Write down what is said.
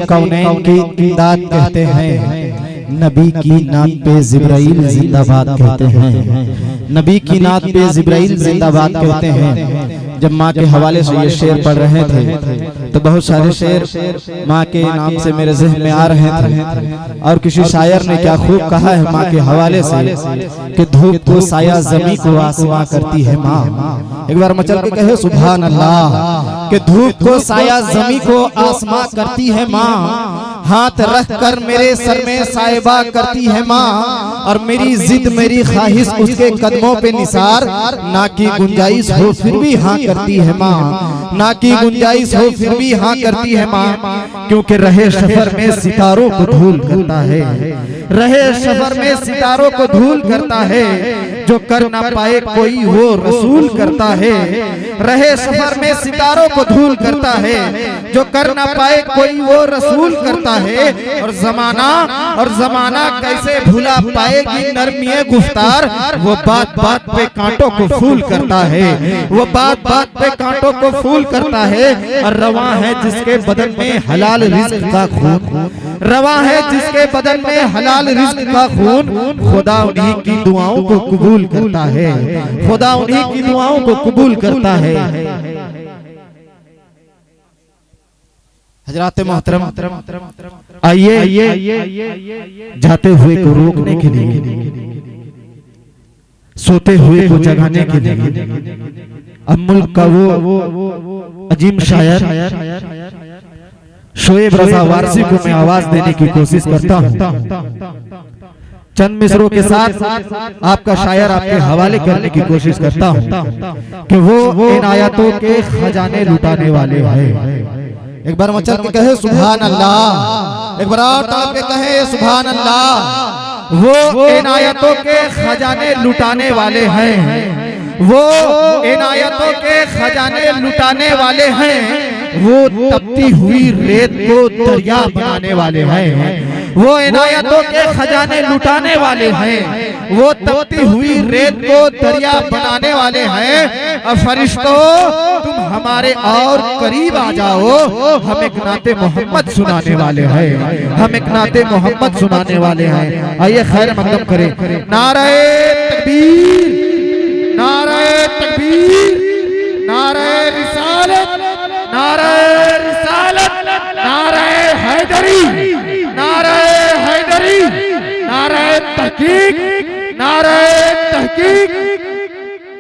कौनैन की इमदाद कहते हैं, नबी की नात पे जिब्राइल जिंदाबाद कहते हैं। नबी की नात पे जिब्राइल जिंदाबाद कहते हैं। जब माँ के हवाले से ये शेर पढ़ रहे थे तो बहुत सारे शेर माँ के नाम से मेरे ज़हन में आ रहे थे। और किसी शायर ने क्या खूब कहा है माँ के हवाले से कि धूप को साया ज़मीं को आसमां करती है माँ। एक बार मचल के कहे सुभान अल्लाह। कि धूप को साया ज़मीं को आसमां करती है माँ, हाथ रख कर मेरे सर में साहिबा करती है माँ। और मेरी जिद मेरी ख्वाहिश उसके कदमों पे निसार, ना की गुंजाइश हो फिर भी हाँ करती है माँ। ना की गुंजाइश हो फिर भी हाँ करती है माँ। क्योंकि रहे सफर में सितारों को धूल करता है, रहे सफर में सितारों को धूल करता है। जो कर ना पाए कोई वो रसूल करता है। रहे सफर में सितारों को धूल करता है, जो कर ना पाए कोई वो रसूल करता है। और जमाना कैसे भुला पाएगी नरमी गुफ्तार, वो बात बात पे कांटों को फूल करता है। वो बात बात पे कांटों को फूल करता है। और रवा है जिसके बदन में हलाल रिज़्क़ का खून, रवा है जिसके बदन में हलाल रिज़्क़ का खून। खुदा उन्हीं की दुआओं को कबूल करता है, खुदा उन्हीं की दुआओं को कबूल करता है। हजरात मोहतरम, आइए जाते हुए को रोकने के लिए, सोते हुए को जगाने के लिए अब मुल्क का वो अजीम शायर शोएब रज़ा वारसी को मैं आवाज देने की कोशिश करता हूँ। चंद मिसरों के साथ आपका शायर आपके हवाले करने की कोशिश करता हूँ कि वो इन आयतों के खजाने लुटाने वाले हैं। एक बार मचल के कहे सुभान अल्लाह, एक बार और तड़प के कहे सुभान अल्लाह। वो इन आयतों के खजाने लुटाने वाले हैं, वो इन आयतों के खजाने लुटाने वाले हैं। वो तपती हुई रेत को दरिया बनाने वाले हैं। वो इनायतों के खजाने लुटाने वाले हैं। वो तपती हुई रेत को दरिया बनाने वाले हैं। अब फरिश्तों तुम हमारे और करीब आ जाओ, हम एक नाते मोहम्मद सुनाने वाले हैं, हम एक नाते मोहम्मद सुनाने वाले हैं। आइए खैर मकदम करें। नारे तकबीर, नारे तकबीर, नारे रिसालत, नारे रिसालत, नारे हैदरी, नारे हैदरी, नारे तहकीक, नारे तहकीक,